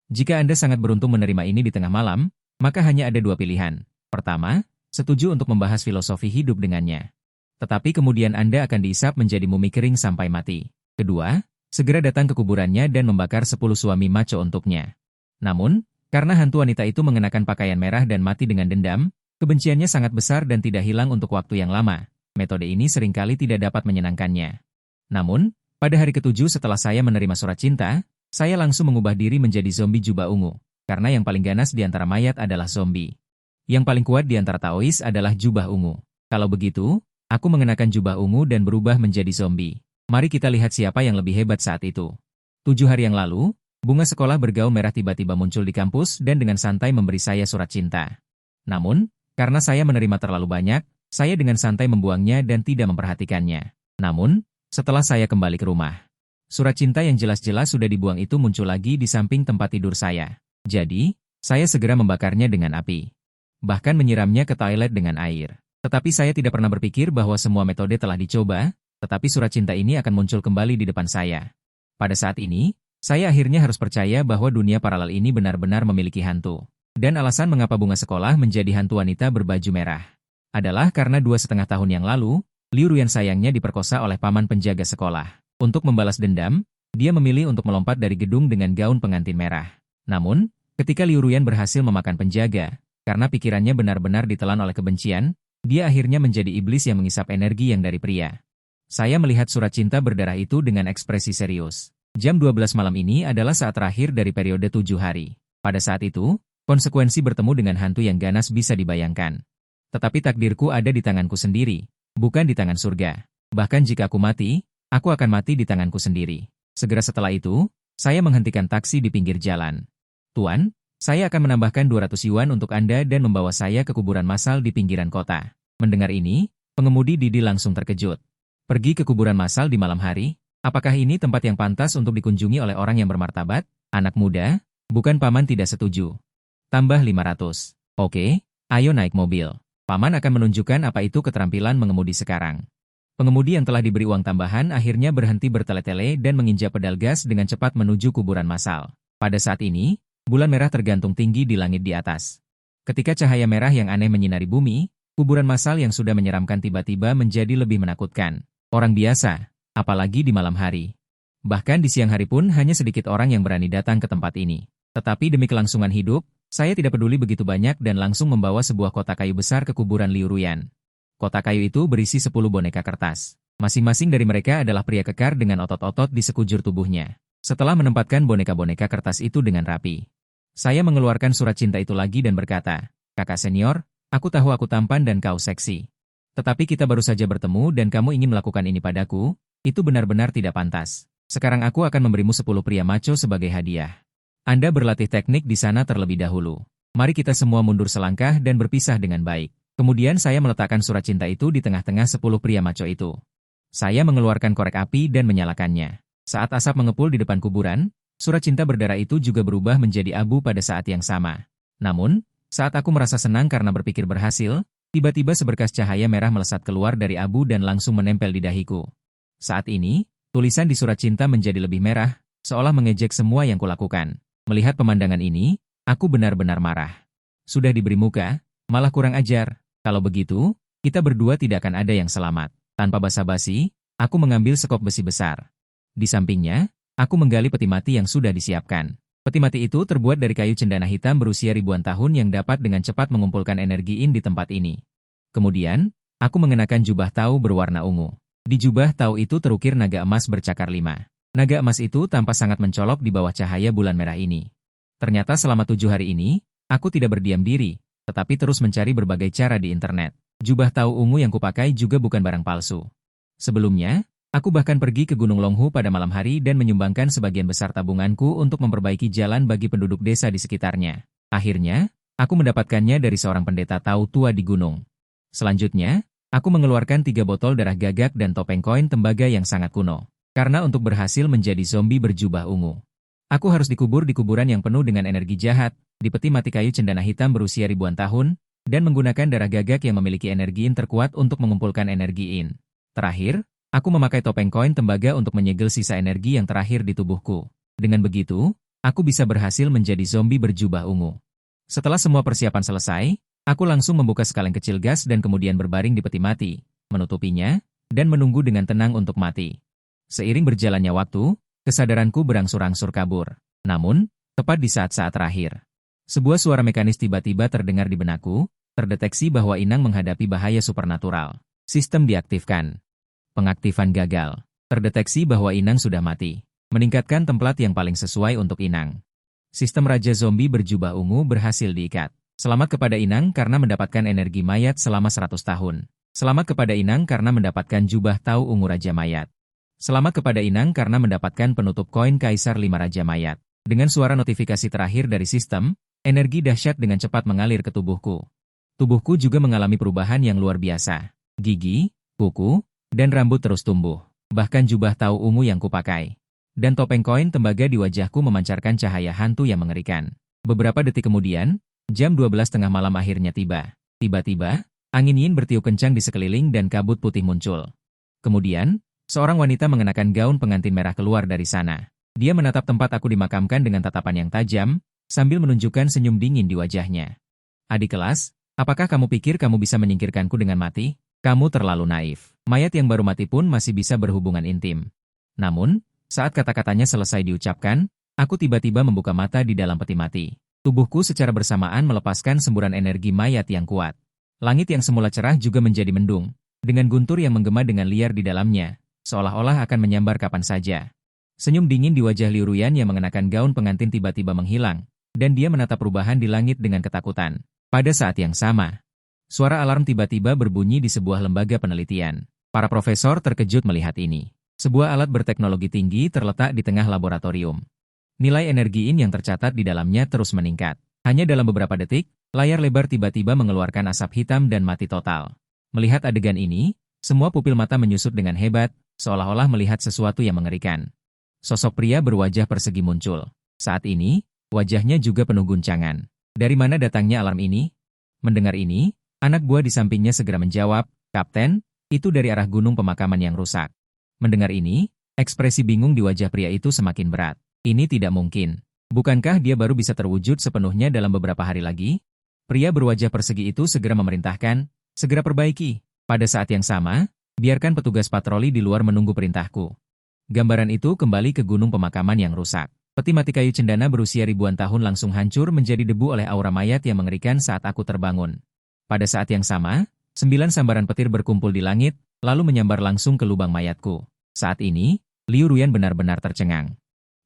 Jika Anda sangat beruntung menerima ini di tengah malam, maka hanya ada dua pilihan. Pertama, setuju untuk membahas filosofi hidup dengannya. Tetapi kemudian Anda akan diisap menjadi mumi kering sampai mati. Kedua, segera datang ke kuburannya dan membakar 10 suami maco untuknya. Namun, karena hantu wanita itu mengenakan pakaian merah dan mati dengan dendam, kebenciannya sangat besar dan tidak hilang untuk waktu yang lama. Metode ini seringkali tidak dapat menyenangkannya. Namun, pada hari ketujuh setelah saya menerima surat cinta, saya langsung mengubah diri menjadi zombie jubah ungu. Karena yang paling ganas di antara mayat adalah zombie. Yang paling kuat di antara Taois adalah jubah ungu. Kalau begitu, aku mengenakan jubah ungu dan berubah menjadi zombie. Mari kita lihat siapa yang lebih hebat saat itu. 7 hari yang lalu, bunga sekolah bergaun merah tiba-tiba muncul di kampus dan dengan santai memberi saya surat cinta. Namun, karena saya menerima terlalu banyak, saya dengan santai membuangnya dan tidak memperhatikannya. Namun, setelah saya kembali ke rumah, surat cinta yang jelas-jelas sudah dibuang itu muncul lagi di samping tempat tidur saya. Jadi, saya segera membakarnya dengan api. Bahkan menyiramnya ke toilet dengan air. Tetapi saya tidak pernah berpikir bahwa semua metode telah dicoba, tetapi surat cinta ini akan muncul kembali di depan saya. Pada saat ini, saya akhirnya harus percaya bahwa dunia paralel ini benar-benar memiliki hantu. Dan alasan mengapa bunga sekolah menjadi hantu wanita berbaju merah adalah karena 2,5 tahun yang lalu, Liu Ruyan sayangnya diperkosa oleh paman penjaga sekolah. Untuk membalas dendam, dia memilih untuk melompat dari gedung dengan gaun pengantin merah. Namun, ketika Liu Ruyan berhasil memakan penjaga, karena pikirannya benar-benar ditelan oleh kebencian, dia akhirnya menjadi iblis yang mengisap energi yang dari pria. Saya melihat surat cinta berdarah itu dengan ekspresi serius. Jam 12 malam ini adalah saat terakhir dari periode 7 hari. Pada saat itu, konsekuensi bertemu dengan hantu yang ganas bisa dibayangkan. Tetapi takdirku ada di tanganku sendiri, bukan di tangan surga. Bahkan jika aku mati, aku akan mati di tanganku sendiri. Segera setelah itu, saya menghentikan taksi di pinggir jalan. Tuan, saya akan menambahkan 200 yuan untuk Anda dan membawa saya ke kuburan massal di pinggiran kota. Mendengar ini, pengemudi Didi langsung terkejut. Pergi ke kuburan massal di malam hari? Apakah ini tempat yang pantas untuk dikunjungi oleh orang yang bermartabat? Anak muda? Bukan paman tidak setuju. Tambah 500. Oke, ayo naik mobil. Paman akan menunjukkan apa itu keterampilan mengemudi sekarang. Pengemudi yang telah diberi uang tambahan akhirnya berhenti bertele-tele dan menginjak pedal gas dengan cepat menuju kuburan massal. Pada saat ini, bulan merah tergantung tinggi di langit di atas. Ketika cahaya merah yang aneh menyinari bumi, kuburan massal yang sudah menyeramkan tiba-tiba menjadi lebih menakutkan. Orang biasa, apalagi di malam hari. Bahkan di siang hari pun hanya sedikit orang yang berani datang ke tempat ini. Tetapi demi kelangsungan hidup, saya tidak peduli begitu banyak dan langsung membawa sebuah kotak kayu besar ke kuburan Liu Ruyan. Kotak kayu itu berisi 10 boneka kertas. Masing-masing dari mereka adalah pria kekar dengan otot-otot di sekujur tubuhnya. Setelah menempatkan boneka-boneka kertas itu dengan rapi, saya mengeluarkan surat cinta itu lagi dan berkata, "Kakak senior, aku tahu aku tampan dan kau seksi. Tetapi kita baru saja bertemu dan kamu ingin melakukan ini padaku, itu benar-benar tidak pantas. Sekarang aku akan memberimu 10 pria maco sebagai hadiah. Anda berlatih teknik di sana terlebih dahulu. Mari kita semua mundur selangkah dan berpisah dengan baik." Kemudian saya meletakkan surat cinta itu di tengah-tengah 10 pria maco itu. Saya mengeluarkan korek api dan menyalakannya. Saat asap mengepul di depan kuburan, surat cinta berdarah itu juga berubah menjadi abu pada saat yang sama. Namun, saat aku merasa senang karena berpikir berhasil, tiba-tiba seberkas cahaya merah melesat keluar dari abu dan langsung menempel di dahiku. Saat ini, tulisan di surat cinta menjadi lebih merah, seolah mengejek semua yang kulakukan. Melihat pemandangan ini, aku benar-benar marah. Sudah diberi muka, malah kurang ajar. Kalau begitu, kita berdua tidak akan ada yang selamat. Tanpa basa-basi, aku mengambil sekop besi besar. Di sampingnya, aku menggali peti mati yang sudah disiapkan. Peti mati itu terbuat dari kayu cendana hitam berusia ribuan tahun yang dapat dengan cepat mengumpulkan energi in di tempat ini. Kemudian, aku mengenakan jubah Tao berwarna ungu. Di jubah Tao itu terukir naga emas bercakar 5. Naga emas itu tampak sangat mencolok di bawah cahaya bulan merah ini. Ternyata selama 7 hari ini, aku tidak berdiam diri, tetapi terus mencari berbagai cara di internet. Jubah Tao ungu yang kupakai juga bukan barang palsu. Sebelumnya, aku bahkan pergi ke Gunung Longhu pada malam hari dan menyumbangkan sebagian besar tabunganku untuk memperbaiki jalan bagi penduduk desa di sekitarnya. Akhirnya, aku mendapatkannya dari seorang pendeta Tao tua di gunung. Selanjutnya, aku mengeluarkan 3 botol darah gagak dan topeng koin tembaga yang sangat kuno. Karena untuk berhasil menjadi zombie berjubah ungu, aku harus dikubur di kuburan yang penuh dengan energi jahat, di peti mati kayu cendana hitam berusia ribuan tahun, dan menggunakan darah gagak yang memiliki energi in terkuat untuk mengumpulkan energi in. Terakhir, aku memakai topeng koin tembaga untuk menyegel sisa energi yang terakhir di tubuhku. Dengan begitu, Aku bisa berhasil menjadi zombie berjubah ungu. Setelah semua persiapan selesai, aku langsung membuka sekaleng kecil gas dan kemudian berbaring di peti mati, menutupinya, dan menunggu dengan tenang untuk mati. Seiring berjalannya waktu, kesadaranku berangsur-angsur kabur. Namun, tepat di saat-saat terakhir, sebuah suara mekanis tiba-tiba terdengar di benakku, terdeteksi bahwa Inang menghadapi bahaya supernatural. Sistem diaktifkan. Pengaktifan gagal. Terdeteksi bahwa Inang sudah mati. Meningkatkan tempat yang paling sesuai untuk Inang. Sistem Raja Zombie berjubah ungu berhasil diikat. Selamat kepada Inang karena mendapatkan energi mayat selama 100 tahun. Selamat kepada Inang karena mendapatkan jubah Tau Ungu Raja Mayat. Selamat kepada Inang karena mendapatkan penutup koin Kaisar 5 Raja Mayat. Dengan suara notifikasi terakhir dari sistem, energi dahsyat dengan cepat mengalir ke tubuhku. Tubuhku juga mengalami perubahan yang luar biasa. Gigi, kuku, dan rambut terus tumbuh. Bahkan jubah Tau ungu yang kupakai dan topeng koin tembaga di wajahku memancarkan cahaya hantu yang mengerikan. Beberapa detik kemudian, jam 12 tengah malam akhirnya tiba. Tiba-tiba, angin yin bertiup kencang di sekeliling dan kabut putih muncul. Kemudian, seorang wanita mengenakan gaun pengantin merah keluar dari sana. Dia menatap tempat aku dimakamkan dengan tatapan yang tajam, sambil menunjukkan senyum dingin di wajahnya. Adik kelas, apakah kamu pikir kamu bisa menyingkirkanku dengan mati? Kamu terlalu naif. Mayat yang baru mati pun masih bisa berhubungan intim. Namun, saat kata-katanya selesai diucapkan, aku tiba-tiba membuka mata di dalam peti mati. Tubuhku secara bersamaan melepaskan semburan energi mayat yang kuat. Langit yang semula cerah juga menjadi mendung, dengan guntur yang menggema dengan liar di dalamnya, seolah-olah akan menyambar kapan saja. Senyum dingin di wajah Liu Ruyan yang mengenakan gaun pengantin tiba-tiba menghilang, dan dia menatap perubahan di langit dengan ketakutan. Pada saat yang sama, suara alarm tiba-tiba berbunyi di sebuah lembaga penelitian. Para profesor terkejut melihat ini. Sebuah alat berteknologi tinggi terletak di tengah laboratorium. Nilai energi yin yang tercatat di dalamnya terus meningkat. Hanya dalam beberapa detik, layar lebar tiba-tiba mengeluarkan asap hitam dan mati total. Melihat adegan ini, semua pupil mata menyusut dengan hebat, seolah-olah melihat sesuatu yang mengerikan. Sosok pria berwajah persegi muncul. Saat ini, wajahnya juga penuh guncangan. Dari mana datangnya alarm ini? Mendengar ini, anak buah di sampingnya segera menjawab, "Kapten, itu dari arah gunung pemakaman yang rusak." Mendengar ini, ekspresi bingung di wajah pria itu semakin berat. Ini tidak mungkin. Bukankah dia baru bisa terwujud sepenuhnya dalam beberapa hari lagi? Pria berwajah persegi itu segera memerintahkan, "Segera perbaiki." Pada saat yang sama, biarkan petugas patroli di luar menunggu perintahku. Gambaran itu kembali ke gunung pemakaman yang rusak. Peti mati kayu cendana berusia ribuan tahun langsung hancur menjadi debu oleh aura mayat yang mengerikan saat aku terbangun. Pada saat yang sama, 9 sambaran petir berkumpul di langit, lalu menyambar langsung ke lubang mayatku. Saat ini, Liu Ruyan benar-benar tercengang.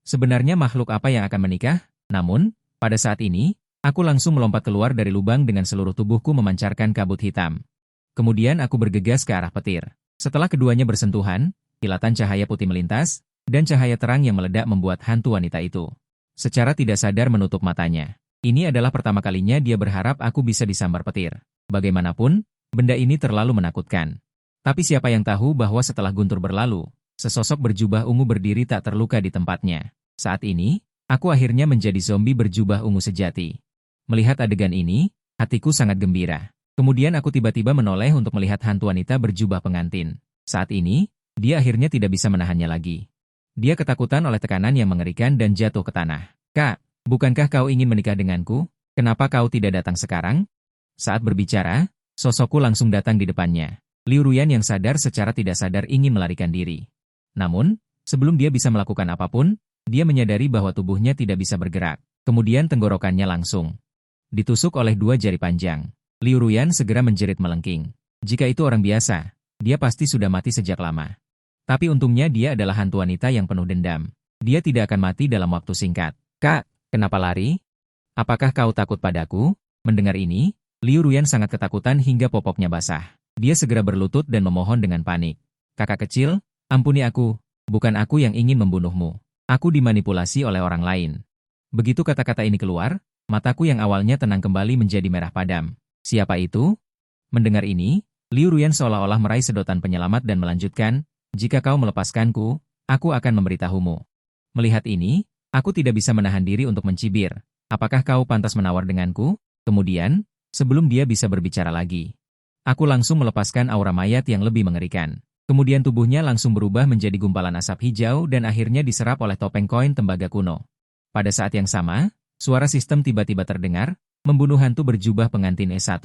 Sebenarnya makhluk apa yang akan menikah? Namun, pada saat ini, aku langsung melompat keluar dari lubang dengan seluruh tubuhku memancarkan kabut hitam. Kemudian aku bergegas ke arah petir. Setelah keduanya bersentuhan, kilatan cahaya putih melintas, dan cahaya terang yang meledak membuat hantu wanita itu secara tidak sadar menutup matanya. Ini adalah pertama kalinya dia berharap aku bisa disambar petir. Bagaimanapun, benda ini terlalu menakutkan. Tapi siapa yang tahu bahwa setelah guntur berlalu, sesosok berjubah ungu berdiri tak terluka di tempatnya. Saat ini, aku akhirnya menjadi zombie berjubah ungu sejati. Melihat adegan ini, hatiku sangat gembira. Kemudian aku tiba-tiba menoleh untuk melihat hantu wanita berjubah pengantin. Saat ini, dia akhirnya tidak bisa menahannya lagi. Dia ketakutan oleh tekanan yang mengerikan dan jatuh ke tanah. "Kak, bukankah kau ingin menikah denganku? Kenapa kau tidak datang sekarang?" Saat berbicara, sosokku langsung datang di depannya. Liu Ruyan yang sadar secara tidak sadar ingin melarikan diri. Namun, sebelum dia bisa melakukan apapun, dia menyadari bahwa tubuhnya tidak bisa bergerak. Kemudian tenggorokannya langsung ditusuk oleh 2 jari panjang. Liu Ruyan segera menjerit melengking. Jika itu orang biasa, dia pasti sudah mati sejak lama. Tapi untungnya dia adalah hantu wanita yang penuh dendam. Dia tidak akan mati dalam waktu singkat. "Kak, kenapa lari? Apakah kau takut padaku?" Mendengar ini, Liu Ruyan sangat ketakutan hingga popoknya basah. Dia segera berlutut dan memohon dengan panik. "Kakak kecil, ampuni aku. Bukan aku yang ingin membunuhmu. Aku dimanipulasi oleh orang lain." Begitu kata-kata ini keluar, mataku yang awalnya tenang kembali menjadi merah padam. "Siapa itu?" Mendengar ini, Liu Ruyan seolah-olah meraih sedotan penyelamat dan melanjutkan, "Jika kau melepaskanku, aku akan memberitahumu." Melihat ini, aku tidak bisa menahan diri untuk mencibir. "Apakah kau pantas menawar denganku?" Kemudian, sebelum dia bisa berbicara lagi, aku langsung melepaskan aura mayat yang lebih mengerikan. Kemudian tubuhnya langsung berubah menjadi gumpalan asap hijau dan akhirnya diserap oleh topeng koin tembaga kuno. Pada saat yang sama, suara sistem tiba-tiba terdengar, membunuh hantu berjubah pengantin S1.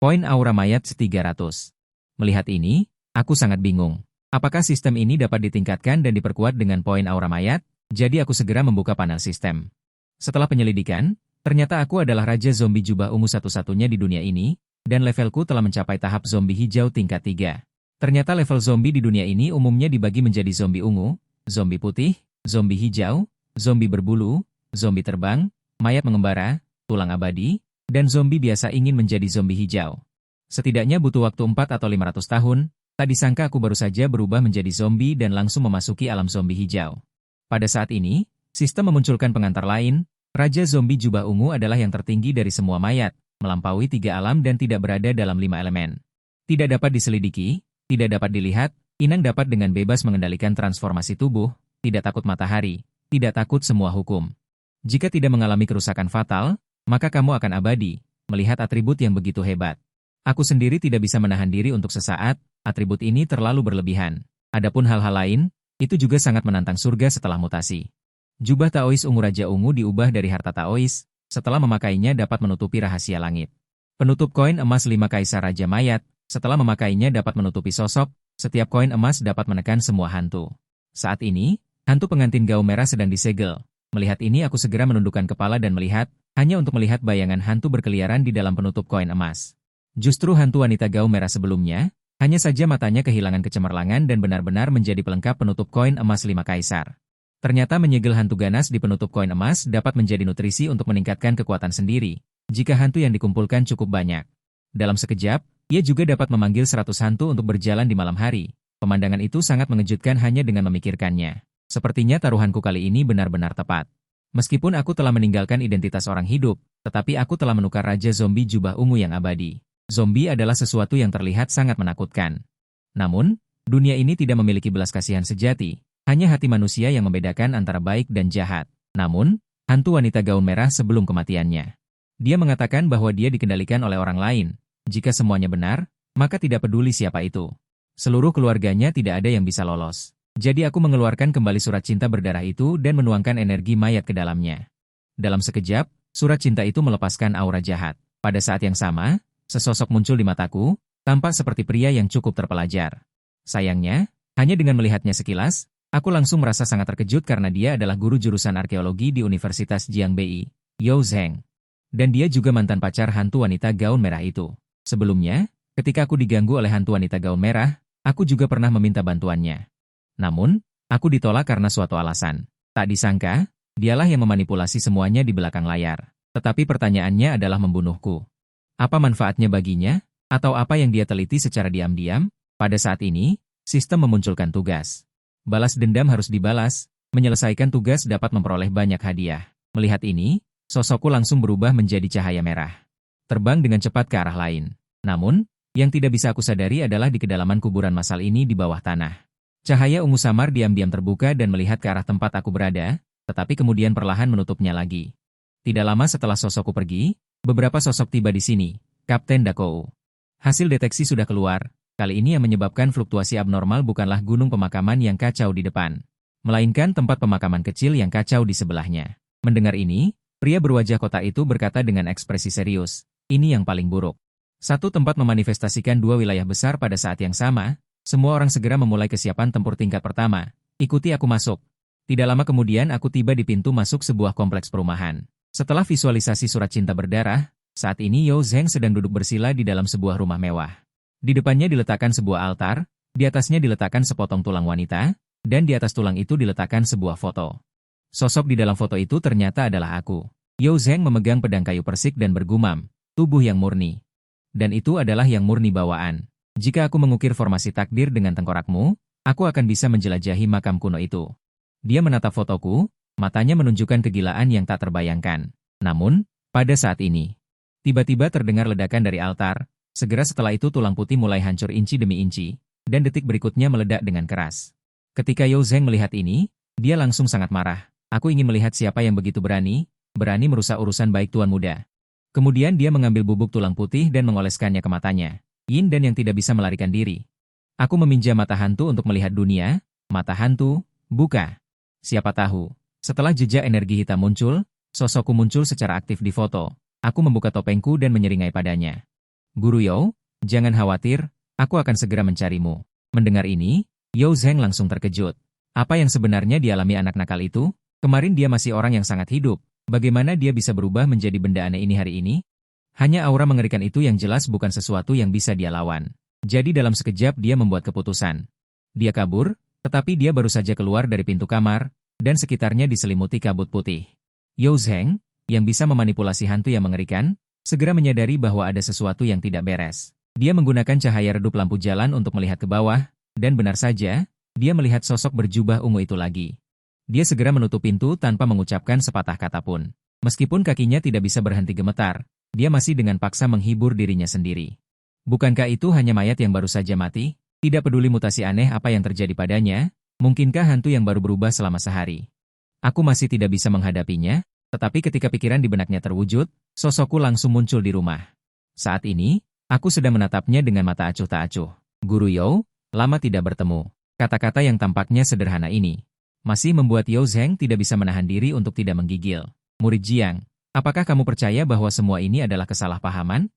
Poin aura mayat 300. Melihat ini, aku sangat bingung. Apakah sistem ini dapat ditingkatkan dan diperkuat dengan poin aura mayat? Jadi aku segera membuka panel sistem. Setelah penyelidikan, ternyata aku adalah Raja Zombie Jubah Ungu satu-satunya di dunia ini, dan levelku telah mencapai tahap zombie hijau tingkat 3. Ternyata level zombie di dunia ini umumnya dibagi menjadi zombie ungu, zombie putih, zombie hijau, zombie berbulu, zombie terbang, mayat mengembara, tulang abadi, dan zombie biasa ingin menjadi zombie hijau. Setidaknya butuh waktu 4 atau 500 tahun, tak disangka aku baru saja berubah menjadi zombie dan langsung memasuki alam zombie hijau. Pada saat ini, sistem memunculkan pengantar lain, Raja Zombie Jubah Ungu adalah yang tertinggi dari semua mayat, melampaui 3 alam dan tidak berada dalam 5 elemen. Tidak dapat diselidiki, tidak dapat dilihat, Inang dapat dengan bebas mengendalikan transformasi tubuh, tidak takut matahari, tidak takut semua hukum. Jika tidak mengalami kerusakan fatal, maka kamu akan abadi, melihat atribut yang begitu hebat. Aku sendiri tidak bisa menahan diri untuk sesaat, atribut ini terlalu berlebihan. Adapun hal-hal lain, itu juga sangat menantang surga setelah mutasi. Jubah Taois Ungu Raja Ungu diubah dari harta Taois, setelah memakainya dapat menutupi rahasia langit. Penutup koin emas 5 Kaisar Raja Mayat, setelah memakainya dapat menutupi sosok, setiap koin emas dapat menekan semua hantu. Saat ini, hantu pengantin gaun merah sedang disegel. Melihat ini aku segera menundukkan kepala dan melihat, hanya untuk melihat bayangan hantu berkeliaran di dalam penutup koin emas. Justru hantu wanita gaun merah sebelumnya, hanya saja matanya kehilangan kecemerlangan dan benar-benar menjadi pelengkap penutup koin emas 5 Kaisar. Ternyata menyegel hantu ganas di penutup koin emas dapat menjadi nutrisi untuk meningkatkan kekuatan sendiri, jika hantu yang dikumpulkan cukup banyak. Dalam sekejap, ia juga dapat memanggil 100 hantu untuk berjalan di malam hari. Pemandangan itu sangat mengejutkan hanya dengan memikirkannya. Sepertinya taruhanku kali ini benar-benar tepat. Meskipun aku telah meninggalkan identitas orang hidup, tetapi aku telah menukar Raja Zombie Jubah Ungu yang abadi. Zombie adalah sesuatu yang terlihat sangat menakutkan. Namun, dunia ini tidak memiliki belas kasihan sejati, hanya hati manusia yang membedakan antara baik dan jahat. Namun, hantu wanita gaun merah sebelum kematiannya. Dia mengatakan bahwa dia dikendalikan oleh orang lain. Jika semuanya benar, maka tidak peduli siapa itu. Seluruh keluarganya tidak ada yang bisa lolos. Jadi aku mengeluarkan kembali surat cinta berdarah itu dan menuangkan energi mayat ke dalamnya. Dalam sekejap, surat cinta itu melepaskan aura jahat. Pada saat yang sama, sesosok muncul di mataku, tampak seperti pria yang cukup terpelajar. Sayangnya, hanya dengan melihatnya sekilas, aku langsung merasa sangat terkejut karena dia adalah guru jurusan arkeologi di Universitas Jiangbei, Yao Zheng. Dan dia juga mantan pacar hantu wanita gaun merah itu. Sebelumnya, ketika aku diganggu oleh hantu wanita gaun merah, aku juga pernah meminta bantuannya. Namun, aku ditolak karena suatu alasan. Tak disangka, dialah yang memanipulasi semuanya di belakang layar. Tetapi pertanyaannya adalah membunuhku. Apa manfaatnya baginya? Atau apa yang dia teliti secara diam-diam? Pada saat ini, sistem memunculkan tugas. Balas dendam harus dibalas, menyelesaikan tugas dapat memperoleh banyak hadiah. Melihat ini, sosokku langsung berubah menjadi cahaya merah. Terbang dengan cepat ke arah lain. Namun, yang tidak bisa aku sadari adalah di kedalaman kuburan massal ini di bawah tanah. Cahaya ungu samar diam-diam terbuka dan melihat ke arah tempat aku berada, tetapi kemudian perlahan menutupnya lagi. Tidak lama setelah sosokku pergi, beberapa sosok tiba di sini, Kapten Dakou. Hasil deteksi sudah keluar, kali ini yang menyebabkan fluktuasi abnormal bukanlah gunung pemakaman yang kacau di depan, melainkan tempat pemakaman kecil yang kacau di sebelahnya. Mendengar ini, pria berwajah kotak itu berkata dengan ekspresi serius, ini yang paling buruk. Satu tempat memanifestasikan 2 wilayah besar pada saat yang sama, semua orang segera memulai kesiapan tempur tingkat pertama, ikuti aku masuk. Tidak lama kemudian aku tiba di pintu masuk sebuah kompleks perumahan. Setelah visualisasi surat cinta berdarah, saat ini Yao Zheng sedang duduk bersila di dalam sebuah rumah mewah. Di depannya diletakkan sebuah altar, di atasnya diletakkan sepotong tulang wanita, dan di atas tulang itu diletakkan sebuah foto. Sosok di dalam foto itu ternyata adalah aku. Yao Zheng memegang pedang kayu persik dan bergumam, tubuh yang murni. Dan itu adalah yang murni bawaan. Jika aku mengukir formasi takdir dengan tengkorakmu, aku akan bisa menjelajahi makam kuno itu. Dia menatap fotoku, matanya menunjukkan kegilaan yang tak terbayangkan. Namun, pada saat ini, tiba-tiba terdengar ledakan dari altar, segera setelah itu tulang putih mulai hancur inci demi inci, dan detik berikutnya meledak dengan keras. Ketika Yao Zheng melihat ini, dia langsung sangat marah. Aku ingin melihat siapa yang begitu berani merusak urusan baik tuan muda. Kemudian dia mengambil bubuk tulang putih dan mengoleskannya ke matanya. Yin dan yang tidak bisa melarikan diri. Aku meminjam mata hantu untuk melihat dunia, mata hantu, buka. Siapa tahu, Setelah jejak energi hitam muncul, sosokku muncul secara aktif di foto. Aku membuka topengku dan menyeringai padanya. Guru You, jangan khawatir, aku akan segera mencarimu. Mendengar ini, You Zheng langsung terkejut. Apa yang sebenarnya dialami anak nakal itu? Kemarin dia masih orang yang sangat hidup. Bagaimana dia bisa berubah menjadi benda aneh ini hari ini? Hanya aura mengerikan itu yang jelas bukan sesuatu yang bisa dia lawan. Jadi dalam sekejap dia membuat keputusan. Dia kabur, tetapi dia baru saja keluar dari pintu kamar, dan sekitarnya diselimuti kabut putih. You Zheng, yang bisa memanipulasi hantu yang mengerikan, segera menyadari bahwa ada sesuatu yang tidak beres. Dia menggunakan cahaya redup lampu jalan untuk melihat ke bawah, dan benar saja, dia melihat sosok berjubah ungu itu lagi. Dia segera menutup pintu tanpa mengucapkan sepatah kata pun. Meskipun kakinya tidak bisa berhenti gemetar, dia masih dengan paksa menghibur dirinya sendiri. Bukankah itu hanya mayat yang baru saja mati? Tidak peduli mutasi aneh apa yang terjadi padanya, mungkinkah hantu yang baru berubah selama sehari? Aku masih tidak bisa menghadapinya, tetapi ketika pikiran di benaknya terwujud, sosokku langsung muncul di rumah. Saat ini, aku sedang menatapnya dengan mata acuh tak acuh. Guru You, lama tidak bertemu. Kata-kata yang tampaknya sederhana ini masih membuat You Zheng tidak bisa menahan diri untuk tidak menggigil. Murid Jiang, apakah kamu percaya bahwa semua ini adalah kesalahpahaman?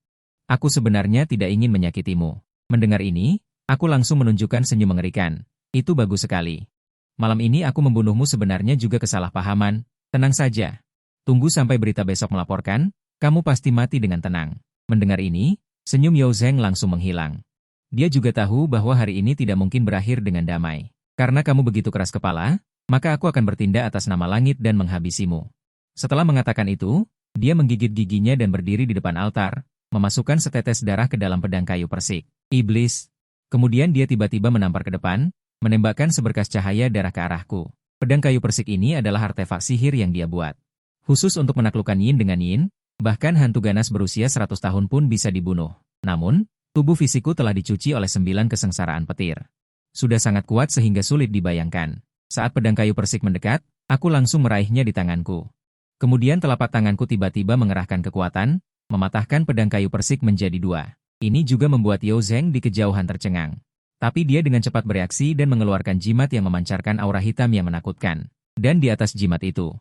Aku sebenarnya tidak ingin menyakitimu. Mendengar ini, aku langsung menunjukkan senyum mengerikan. Itu bagus sekali. Malam ini aku membunuhmu sebenarnya juga kesalahpahaman. Tenang saja. Tunggu sampai berita besok melaporkan, kamu pasti mati dengan tenang. Mendengar ini, senyum You Zheng langsung menghilang. Dia juga tahu bahwa hari ini tidak mungkin berakhir dengan damai. Karena kamu begitu keras kepala, maka aku akan bertindak atas nama langit dan menghabisimu. Setelah mengatakan itu, dia menggigit giginya dan berdiri di depan altar, memasukkan setetes darah ke dalam pedang kayu persik. Iblis. Kemudian dia tiba-tiba menampar ke depan, menembakkan seberkas cahaya darah ke arahku. Pedang kayu persik ini adalah artefak sihir yang dia buat. Khusus untuk menaklukkan yin dengan yin, bahkan hantu ganas berusia 100 tahun pun bisa dibunuh. Namun, tubuh fisikku telah dicuci oleh 9 kesengsaraan petir. Sudah sangat kuat sehingga sulit dibayangkan. Saat pedang kayu persik mendekat, aku langsung meraihnya di tanganku. Kemudian telapak tanganku tiba-tiba mengerahkan kekuatan, mematahkan pedang kayu persik menjadi 2. Ini juga membuat You Zheng di kejauhan tercengang. Tapi dia dengan cepat bereaksi dan mengeluarkan jimat yang memancarkan aura hitam yang menakutkan. Dan di atas jimat itu,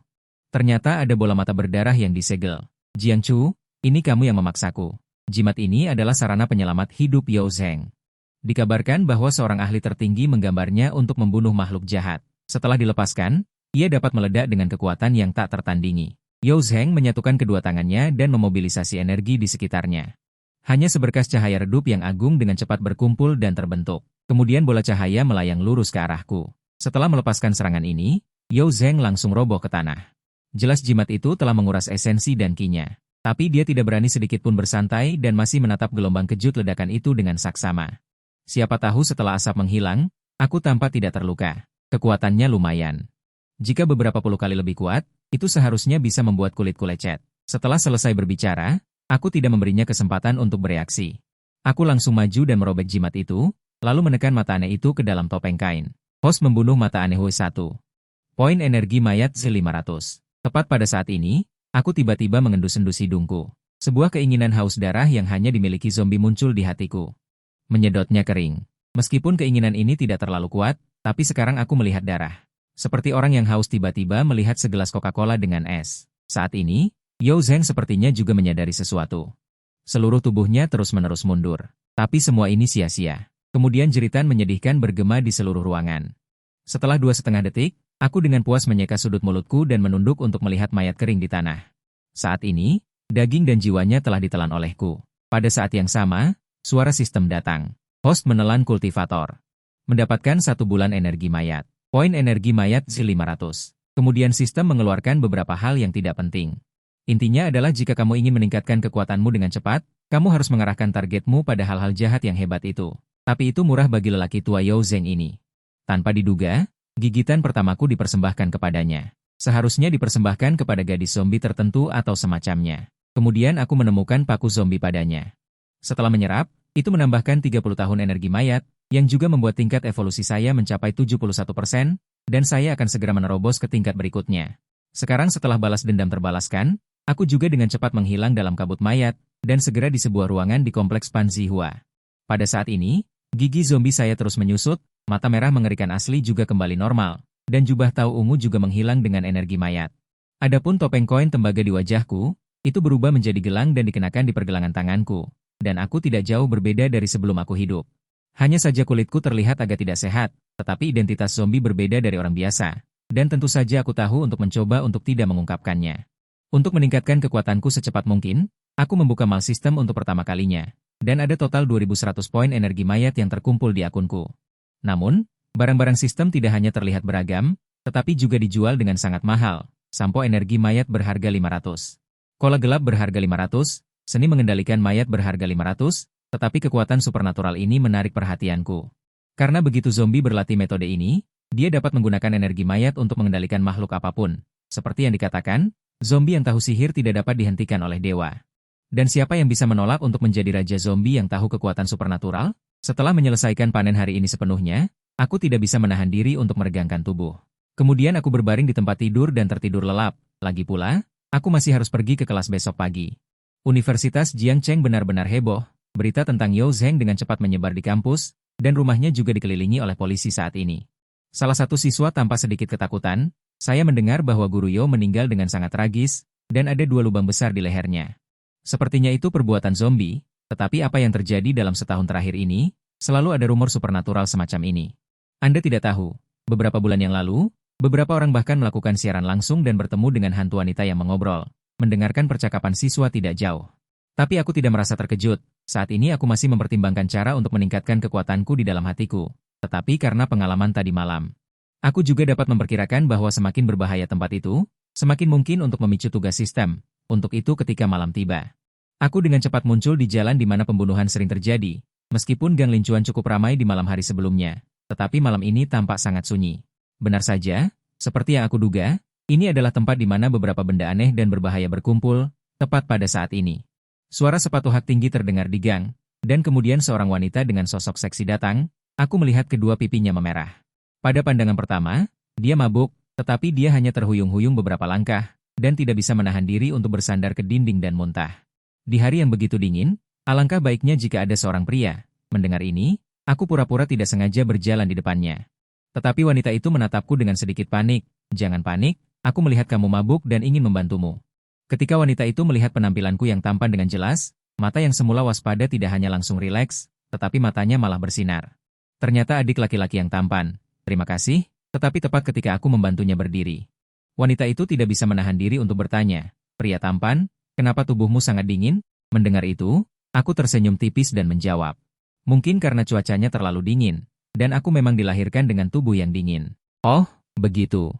ternyata ada bola mata berdarah yang disegel. Jiang Chu, ini kamu yang memaksaku. Jimat ini adalah sarana penyelamat hidup You Zheng. Dikabarkan bahwa seorang ahli tertinggi menggambarnya untuk membunuh makhluk jahat. Setelah dilepaskan, ia dapat meledak dengan kekuatan yang tak tertandingi. You Zheng menyatukan kedua tangannya dan memobilisasi energi di sekitarnya. Hanya seberkas cahaya redup yang agung dengan cepat berkumpul dan terbentuk. Kemudian bola cahaya melayang lurus ke arahku. Setelah melepaskan serangan ini, You Zheng langsung roboh ke tanah. Jelas jimat itu telah menguras esensi dan ki-nya. Tapi dia tidak berani sedikit pun bersantai dan masih menatap gelombang kejut ledakan itu dengan saksama. Siapa tahu setelah asap menghilang, aku tampak tidak terluka. Kekuatannya lumayan. Jika beberapa puluh kali lebih kuat, itu seharusnya bisa membuat kulitku lecet. Setelah selesai berbicara, aku tidak memberinya kesempatan untuk bereaksi. Aku langsung maju dan merobek jimat itu, lalu menekan mata aneh itu ke dalam topeng kain. Host membunuh mata aneh W1. Poin energi mayat Z500. Tepat pada saat ini, aku tiba-tiba mengendus-endus hidungku. Sebuah keinginan haus darah yang hanya dimiliki zombie muncul di hatiku. Menyedotnya kering. Meskipun keinginan ini tidak terlalu kuat, tapi sekarang aku melihat darah. Seperti orang yang haus tiba-tiba melihat segelas Coca-Cola dengan es. Saat ini, You Zheng sepertinya juga menyadari sesuatu. Seluruh tubuhnya terus-menerus mundur. Tapi semua ini sia-sia. Kemudian jeritan menyedihkan bergema di seluruh ruangan. Setelah 2,5 detik, aku dengan puas menyeka sudut mulutku dan menunduk untuk melihat mayat kering di tanah. Saat ini, daging dan jiwanya telah ditelan olehku. Pada saat yang sama, suara sistem datang. Host menelan kultivator. Mendapatkan 1 bulan energi mayat. Poin energi mayat Z500. Kemudian sistem mengeluarkan beberapa hal yang tidak penting. Intinya adalah jika kamu ingin meningkatkan kekuatanmu dengan cepat, kamu harus mengarahkan targetmu pada hal-hal jahat yang hebat itu. Tapi itu murah bagi lelaki tua You Zheng ini. Tanpa diduga, gigitan pertamaku dipersembahkan kepadanya. Seharusnya dipersembahkan kepada gadis zombie tertentu atau semacamnya. Kemudian aku menemukan paku zombie padanya. Setelah menyerap, itu menambahkan 30 tahun energi mayat, yang juga membuat tingkat evolusi saya mencapai 71%, dan saya akan segera menerobos ke tingkat berikutnya. Sekarang setelah balas dendam terbalaskan, aku juga dengan cepat menghilang dalam kabut mayat, dan segera di sebuah ruangan di kompleks Panzihua. Pada saat ini, gigi zombie saya terus menyusut, mata merah mengerikan asli juga kembali normal, dan jubah tau ungu juga menghilang dengan energi mayat. Adapun topeng koin tembaga di wajahku, itu berubah menjadi gelang dan dikenakan di pergelangan tanganku, dan aku tidak jauh berbeda dari sebelum aku hidup. Hanya saja kulitku terlihat agak tidak sehat, tetapi identitas zombie berbeda dari orang biasa, dan tentu saja aku tahu untuk mencoba untuk tidak mengungkapkannya. Untuk meningkatkan kekuatanku secepat mungkin, aku membuka mal sistem untuk pertama kalinya, dan ada total 2100 poin energi mayat yang terkumpul di akunku. Namun, barang-barang sistem tidak hanya terlihat beragam, tetapi juga dijual dengan sangat mahal. Sampo energi mayat berharga 500. Kola gelap berharga 500, seni mengendalikan mayat berharga 500, tetapi kekuatan supernatural ini menarik perhatianku. Karena begitu zombie berlatih metode ini, dia dapat menggunakan energi mayat untuk mengendalikan makhluk apapun. Seperti yang dikatakan, zombie yang tahu sihir tidak dapat dihentikan oleh dewa. Dan siapa yang bisa menolak untuk menjadi raja zombie yang tahu kekuatan supernatural? Setelah menyelesaikan panen hari ini sepenuhnya, aku tidak bisa menahan diri untuk meregangkan tubuh. Kemudian aku berbaring di tempat tidur dan tertidur lelap. Lagi pula, aku masih harus pergi ke kelas besok pagi. Universitas Jiangcheng benar-benar heboh. Berita tentang Yao Zheng dengan cepat menyebar di kampus, dan rumahnya juga dikelilingi oleh polisi saat ini. Salah satu siswa tanpa sedikit ketakutan, saya mendengar bahwa guru Yao meninggal dengan sangat tragis, dan ada 2 lubang besar di lehernya. Sepertinya itu perbuatan zombie, tetapi apa yang terjadi dalam setahun terakhir ini, selalu ada rumor supernatural semacam ini. Anda tidak tahu, beberapa bulan yang lalu, beberapa orang bahkan melakukan siaran langsung dan bertemu dengan hantu wanita yang mengobrol, mendengarkan percakapan siswa tidak jauh. Tapi aku tidak merasa terkejut, saat ini aku masih mempertimbangkan cara untuk meningkatkan kekuatanku di dalam hatiku, tetapi karena pengalaman tadi malam. Aku juga dapat memperkirakan bahwa semakin berbahaya tempat itu, semakin mungkin untuk memicu tugas sistem, untuk itu ketika malam tiba. Aku dengan cepat muncul di jalan di mana pembunuhan sering terjadi, meskipun gang lincuan cukup ramai di malam hari sebelumnya, tetapi malam ini tampak sangat sunyi. Benar saja, seperti yang aku duga, ini adalah tempat di mana beberapa benda aneh dan berbahaya berkumpul, tepat pada saat ini. Suara sepatu hak tinggi terdengar di gang, dan kemudian seorang wanita dengan sosok seksi datang, aku melihat kedua pipinya memerah. Pada pandangan pertama, dia mabuk, tetapi dia hanya terhuyung-huyung beberapa langkah, dan tidak bisa menahan diri untuk bersandar ke dinding dan muntah. Di hari yang begitu dingin, alangkah baiknya jika ada seorang pria. Mendengar ini, aku pura-pura tidak sengaja berjalan di depannya. Tetapi wanita itu menatapku dengan sedikit panik. Jangan panik, aku melihat kamu mabuk dan ingin membantumu. Ketika wanita itu melihat penampilanku yang tampan dengan jelas, mata yang semula waspada tidak hanya langsung rileks, tetapi matanya malah bersinar. Ternyata adik laki-laki yang tampan. Terima kasih, tetapi tepat ketika aku membantunya berdiri. Wanita itu tidak bisa menahan diri untuk bertanya, pria tampan, kenapa tubuhmu sangat dingin? Mendengar itu, aku tersenyum tipis dan menjawab. Mungkin karena cuacanya terlalu dingin. Dan aku memang dilahirkan dengan tubuh yang dingin. Oh, begitu.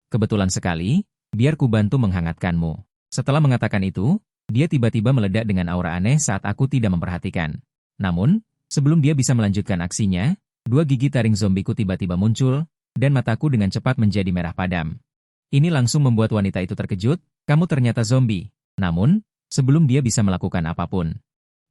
Kebetulan sekali, biar ku bantu menghangatkanmu. Setelah mengatakan itu, dia tiba-tiba meledak dengan aura aneh saat aku tidak memperhatikan. Namun, sebelum dia bisa melanjutkan aksinya, 2 gigi taring zombiku tiba-tiba muncul, dan mataku dengan cepat menjadi merah padam. Ini langsung membuat wanita itu terkejut, kamu ternyata zombie. Namun, sebelum dia bisa melakukan apapun,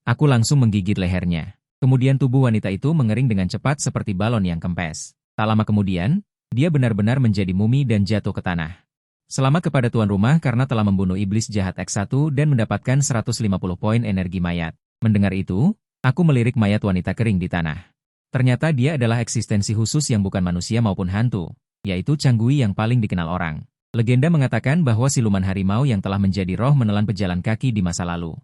aku langsung menggigit lehernya. Kemudian tubuh wanita itu mengering dengan cepat seperti balon yang kempes. Tak lama kemudian, dia benar-benar menjadi mumi dan jatuh ke tanah. Selamat kepada tuan rumah karena telah membunuh iblis jahat X1 dan mendapatkan 150 poin energi mayat. Mendengar itu, aku melirik mayat wanita kering di tanah. Ternyata dia adalah eksistensi khusus yang bukan manusia maupun hantu, yaitu Canggui yang paling dikenal orang. Legenda mengatakan bahwa siluman harimau yang telah menjadi roh menelan pejalan kaki di masa lalu.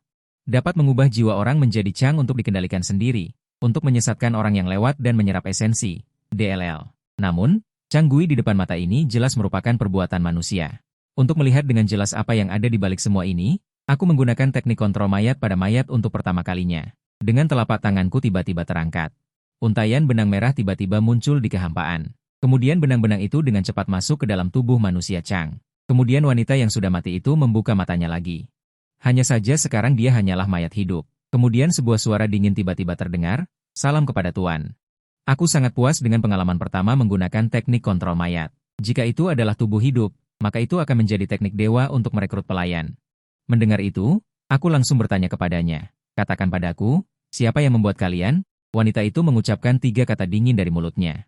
Dapat mengubah jiwa orang menjadi Chang untuk dikendalikan sendiri, untuk menyesatkan orang yang lewat dan menyerap esensi, DLL. Namun, Canggui di depan mata ini jelas merupakan perbuatan manusia. Untuk melihat dengan jelas apa yang ada di balik semua ini, aku menggunakan teknik kontrol mayat pada mayat untuk pertama kalinya. Dengan telapak tanganku tiba-tiba terangkat. Untaian benang merah tiba-tiba muncul di kehampaan. Kemudian benang-benang itu dengan cepat masuk ke dalam tubuh manusia Chang. Kemudian wanita yang sudah mati itu membuka matanya lagi. Hanya saja sekarang dia hanyalah mayat hidup. Kemudian sebuah suara dingin tiba-tiba terdengar, salam kepada Tuan. Aku sangat puas dengan pengalaman pertama menggunakan teknik kontrol mayat. Jika itu adalah tubuh hidup, maka itu akan menjadi teknik dewa untuk merekrut pelayan. Mendengar itu, aku langsung bertanya kepadanya. Katakan padaku, siapa yang membuat kalian? Wanita itu mengucapkan 3 kata dingin dari mulutnya.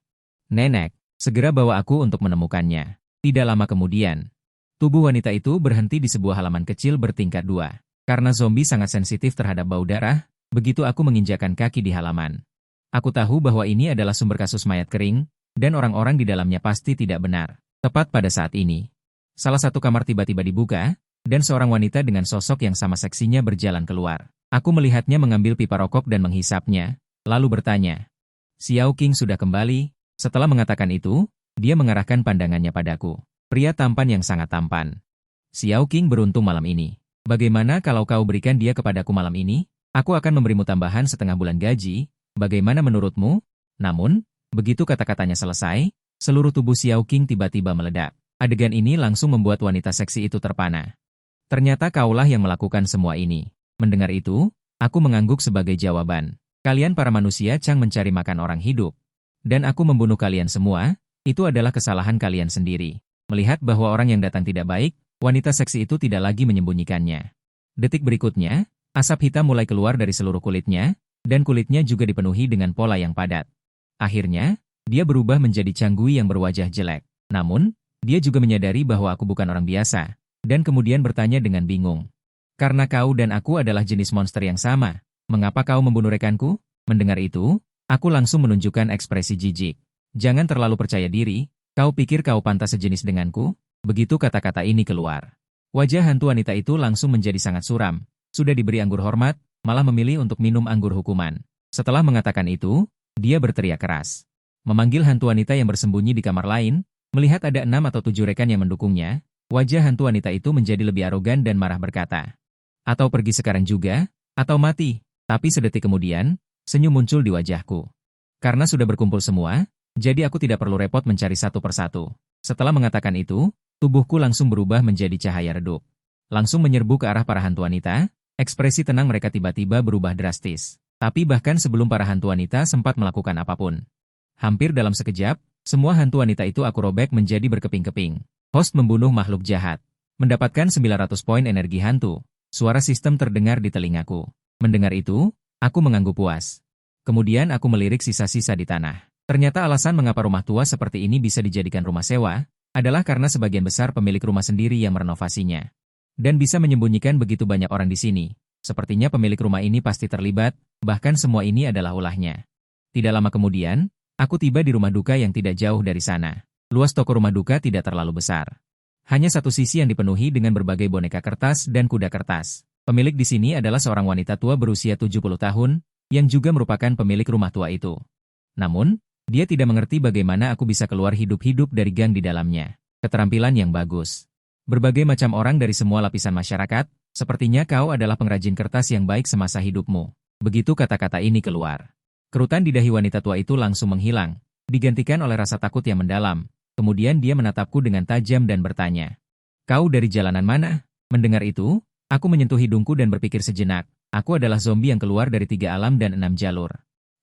Nenek, segera bawa aku untuk menemukannya. Tidak lama kemudian, tubuh wanita itu berhenti di sebuah halaman kecil bertingkat 2. Karena zombie sangat sensitif terhadap bau darah, begitu aku menginjakan kaki di halaman. Aku tahu bahwa ini adalah sumber kasus mayat kering, dan orang-orang di dalamnya pasti tidak benar. Tepat pada saat ini, salah satu kamar tiba-tiba dibuka, dan seorang wanita dengan sosok yang sama seksinya berjalan keluar. Aku melihatnya mengambil pipa rokok dan menghisapnya, lalu bertanya, "Xiao Qing sudah kembali?" Setelah mengatakan itu, dia mengarahkan pandangannya padaku. Pria tampan yang sangat tampan. "Xiao Qing beruntung malam ini. Bagaimana kalau kau berikan dia kepadaku malam ini? Aku akan memberimu tambahan setengah bulan gaji. Bagaimana menurutmu?" Namun, begitu kata-katanya selesai, seluruh tubuh Xiao Qing tiba-tiba meledak. Adegan ini langsung membuat wanita seksi itu terpana. "Ternyata kaulah yang melakukan semua ini." Mendengar itu, aku mengangguk sebagai jawaban. "Kalian para manusia Chang mencari makan orang hidup. Dan aku membunuh kalian semua, itu adalah kesalahan kalian sendiri." Melihat bahwa orang yang datang tidak baik, wanita seksi itu tidak lagi menyembunyikannya. Detik berikutnya, asap hitam mulai keluar dari seluruh kulitnya, dan kulitnya juga dipenuhi dengan pola yang padat. Akhirnya, dia berubah menjadi Canggui yang berwajah jelek. Namun, dia juga menyadari bahwa aku bukan orang biasa, dan kemudian bertanya dengan bingung. "Karena kau dan aku adalah jenis monster yang sama, mengapa kau membunuh rekanku?" Mendengar itu, aku langsung menunjukkan ekspresi jijik. "Jangan terlalu percaya diri, kau pikir kau pantas sejenis denganku?" Begitu kata-kata ini keluar, wajah hantu wanita itu langsung menjadi sangat suram. Sudah diberi anggur hormat, malah memilih untuk minum anggur hukuman. Setelah mengatakan itu, dia berteriak keras. Memanggil hantu wanita yang bersembunyi di kamar lain, melihat ada 6 atau 7 rekan yang mendukungnya, wajah hantu wanita itu menjadi lebih arogan dan marah berkata, "Atau pergi sekarang juga, atau mati." Tapi sedetik kemudian, senyum muncul di wajahku. Karena sudah berkumpul semua, jadi aku tidak perlu repot mencari satu persatu. Setelah mengatakan itu, tubuhku langsung berubah menjadi cahaya redup. Langsung menyerbu ke arah para hantu wanita, ekspresi tenang mereka tiba-tiba berubah drastis. Tapi bahkan sebelum para hantu wanita sempat melakukan apapun. Hampir dalam sekejap, semua hantu wanita itu aku robek menjadi berkeping-keping. Host membunuh makhluk jahat. Mendapatkan 900 poin energi hantu. Suara sistem terdengar di telingaku. Mendengar itu, aku mengangguk puas. Kemudian aku melirik sisa-sisa di tanah. Ternyata alasan mengapa rumah tua seperti ini bisa dijadikan rumah sewa, adalah karena sebagian besar pemilik rumah sendiri yang merenovasinya. Dan bisa menyembunyikan begitu banyak orang di sini. Sepertinya pemilik rumah ini pasti terlibat, bahkan semua ini adalah ulahnya. Tidak lama kemudian, aku tiba di rumah duka yang tidak jauh dari sana. Luas toko rumah duka tidak terlalu besar. Hanya satu sisi yang dipenuhi dengan berbagai boneka kertas dan kuda kertas. Pemilik di sini adalah seorang wanita tua berusia 70 tahun, yang juga merupakan pemilik rumah tua itu. Namun, dia tidak mengerti bagaimana aku bisa keluar hidup-hidup dari gang di dalamnya. Keterampilan yang bagus. Berbagai macam orang dari semua lapisan masyarakat, sepertinya kau adalah pengrajin kertas yang baik semasa hidupmu. Begitu kata-kata ini keluar. Kerutan di dahi wanita tua itu langsung menghilang, digantikan oleh rasa takut yang mendalam. Kemudian dia menatapku dengan tajam dan bertanya, "Kau dari jalanan mana?" Mendengar itu, aku menyentuh hidungku dan berpikir sejenak. Aku adalah zombie yang keluar dari 3 alam dan 6 jalur.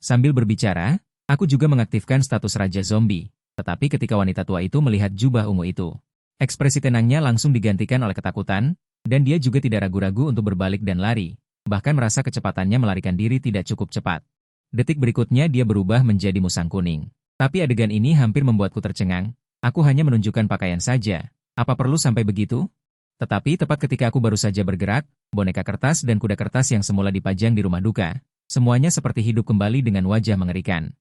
Sambil berbicara, aku juga mengaktifkan status Raja Zombie. Tetapi ketika wanita tua itu melihat jubah ungu itu, ekspresi tenangnya langsung digantikan oleh ketakutan, dan dia juga tidak ragu-ragu untuk berbalik dan lari. Bahkan merasa kecepatannya melarikan diri tidak cukup cepat. Detik berikutnya dia berubah menjadi musang kuning. Tapi adegan ini hampir membuatku tercengang. Aku hanya menunjukkan pakaian saja. Apa perlu sampai begitu? Tetapi tepat ketika aku baru saja bergerak, boneka kertas dan kuda kertas yang semula dipajang di rumah duka, semuanya seperti hidup kembali dengan wajah mengerikan.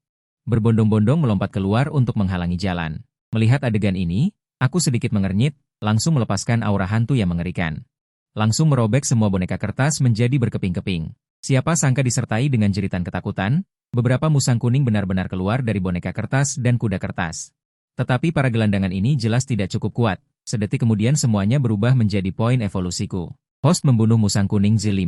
Berbondong-bondong melompat keluar untuk menghalangi jalan. Melihat adegan ini, aku sedikit mengernyit, langsung melepaskan aura hantu yang mengerikan. Langsung merobek semua boneka kertas menjadi berkeping-keping. Siapa sangka disertai dengan jeritan ketakutan, beberapa musang kuning benar-benar keluar dari boneka kertas dan kuda kertas. Tetapi para gelandangan ini jelas tidak cukup kuat. Sedetik kemudian semuanya berubah menjadi poin evolusiku. Host membunuh musang kuning Z5.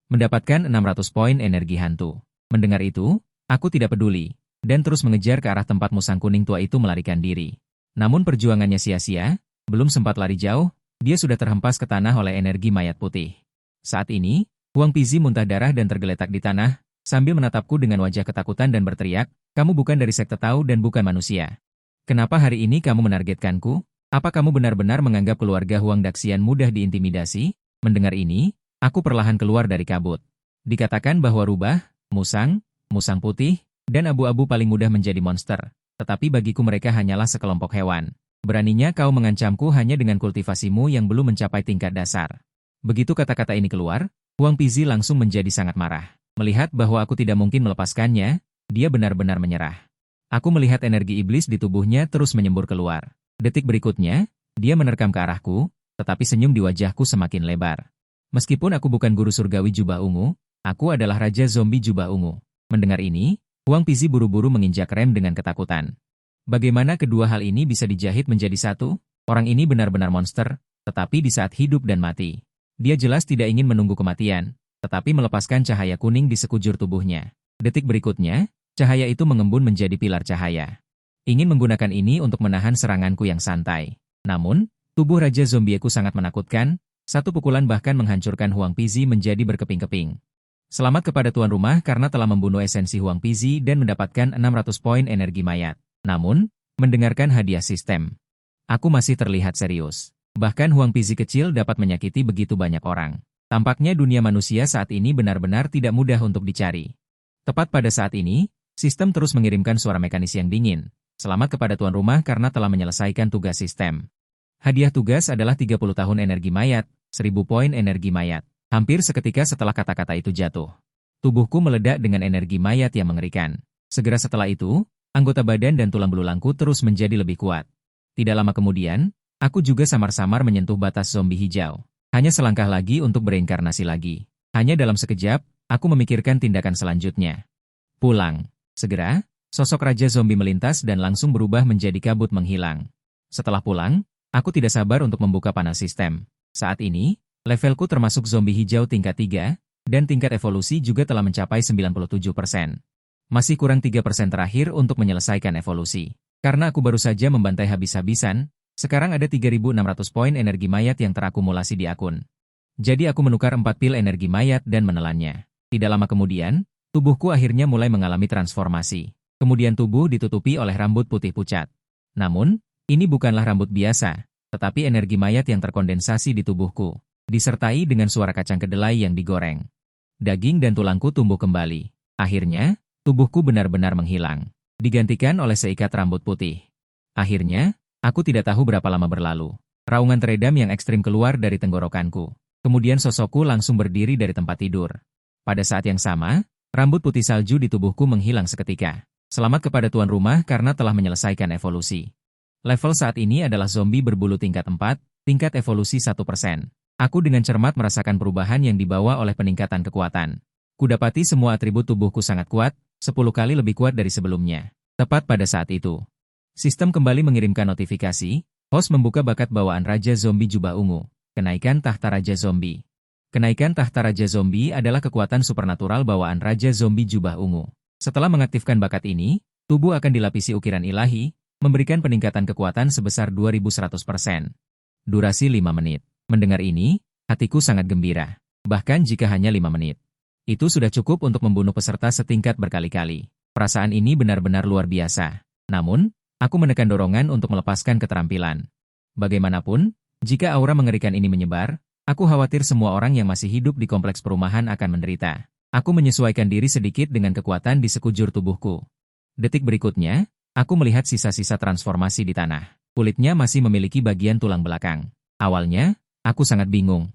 Mendapatkan 600 poin energi hantu. Mendengar itu, aku tidak peduli, dan terus mengejar ke arah tempat musang kuning tua itu melarikan diri. Namun perjuangannya sia-sia, belum sempat lari jauh, dia sudah terhempas ke tanah oleh energi mayat putih. Saat ini, Huang Pizi muntah darah dan tergeletak di tanah, sambil menatapku dengan wajah ketakutan dan berteriak, "Kamu bukan dari sekte Tao dan bukan manusia. Kenapa hari ini kamu menargetkanku? Apa kamu benar-benar menganggap keluarga Huang Daxian mudah diintimidasi?" Mendengar ini, aku perlahan keluar dari kabut. Dikatakan bahwa rubah, musang putih, dan abu-abu paling mudah menjadi monster. Tetapi bagiku mereka hanyalah sekelompok hewan. Beraninya kau mengancamku hanya dengan kultivasimu yang belum mencapai tingkat dasar. Begitu kata-kata ini keluar, Huang Pizi langsung menjadi sangat marah. Melihat bahwa aku tidak mungkin melepaskannya, dia benar-benar menyerah. Aku melihat energi iblis di tubuhnya terus menyembur keluar. Detik berikutnya, dia menerkam ke arahku, tetapi senyum di wajahku semakin lebar. Meskipun aku bukan guru surgawi jubah ungu, aku adalah Raja Zombie jubah ungu. Mendengar ini, Huang Pizi buru-buru menginjak rem dengan ketakutan. Bagaimana kedua hal ini bisa dijahit menjadi satu? Orang ini benar-benar monster, tetapi di saat hidup dan mati. Dia jelas tidak ingin menunggu kematian, tetapi melepaskan cahaya kuning di sekujur tubuhnya. Detik berikutnya, cahaya itu mengembun menjadi pilar cahaya. Ingin menggunakan ini untuk menahan seranganku yang santai. Namun, tubuh Raja Zombieku sangat menakutkan, satu pukulan bahkan menghancurkan Huang Pizi menjadi berkeping-keping. Selamat kepada tuan rumah karena telah membunuh esensi Huang Pizi dan mendapatkan 600 poin energi mayat. Namun, mendengarkan hadiah sistem, aku masih terlihat serius. Bahkan Huang Pizi kecil dapat menyakiti begitu banyak orang. Tampaknya dunia manusia saat ini benar-benar tidak mudah untuk dicari. Tepat pada saat ini, sistem terus mengirimkan suara mekanis yang dingin. Selamat kepada tuan rumah karena telah menyelesaikan tugas sistem. Hadiah tugas adalah 30 tahun energi mayat, 1000 poin energi mayat. Hampir seketika setelah kata-kata itu jatuh, tubuhku meledak dengan energi mayat yang mengerikan. Segera setelah itu, anggota badan dan tulang belulangku terus menjadi lebih kuat. Tidak lama kemudian, aku juga samar-samar menyentuh batas zombie hijau. Hanya selangkah lagi untuk bereinkarnasi lagi. Hanya dalam sekejap, aku memikirkan tindakan selanjutnya. Pulang. Segera, sosok Raja Zombie melintas dan langsung berubah menjadi kabut menghilang. Setelah pulang, aku tidak sabar untuk membuka panel sistem. Saat ini, levelku termasuk zombie hijau tingkat 3, dan tingkat evolusi juga telah mencapai 97%. Masih kurang 3% terakhir untuk menyelesaikan evolusi. Karena aku baru saja membantai habis-habisan, sekarang ada 3.600 poin energi mayat yang terakumulasi di akun. Jadi aku menukar 4 pil energi mayat dan menelannya. Tidak lama kemudian, tubuhku akhirnya mulai mengalami transformasi. Kemudian tubuh ditutupi oleh rambut putih pucat. Namun, ini bukanlah rambut biasa, tetapi energi mayat yang terkondensasi di tubuhku, disertai dengan suara kacang kedelai yang digoreng. Daging dan tulangku tumbuh kembali. Akhirnya, tubuhku benar-benar menghilang, digantikan oleh seikat rambut putih. Akhirnya, aku tidak tahu berapa lama berlalu. Raungan teredam yang ekstrim keluar dari tenggorokanku. Kemudian sosokku langsung berdiri dari tempat tidur. Pada saat yang sama, rambut putih salju di tubuhku menghilang seketika. Selamat kepada tuan rumah karena telah menyelesaikan evolusi. Level saat ini adalah zombie berbulu tingkat 4, tingkat evolusi 1%. Aku dengan cermat merasakan perubahan yang dibawa oleh peningkatan kekuatan. Kudapati semua atribut tubuhku sangat kuat, 10 kali lebih kuat dari sebelumnya. Tepat pada saat itu, sistem kembali mengirimkan notifikasi, host membuka bakat bawaan Raja Zombie jubah ungu, kenaikan tahta Raja Zombie. Kenaikan tahta Raja Zombie adalah kekuatan supernatural bawaan Raja Zombie jubah ungu. Setelah mengaktifkan bakat ini, tubuh akan dilapisi ukiran ilahi, memberikan peningkatan kekuatan sebesar 2100%. Durasi 5 menit. Mendengar ini, hatiku sangat gembira. Bahkan jika hanya 5 menit. Itu sudah cukup untuk membunuh peserta setingkat berkali-kali. Perasaan ini benar-benar luar biasa. Namun, aku menekan dorongan untuk melepaskan keterampilan. Bagaimanapun, jika aura mengerikan ini menyebar, aku khawatir semua orang yang masih hidup di kompleks perumahan akan menderita. Aku menyesuaikan diri sedikit dengan kekuatan di sekujur tubuhku. Detik berikutnya, aku melihat sisa-sisa transformasi di tanah. Kulitnya masih memiliki bagian tulang belakang. Awalnya, aku sangat bingung.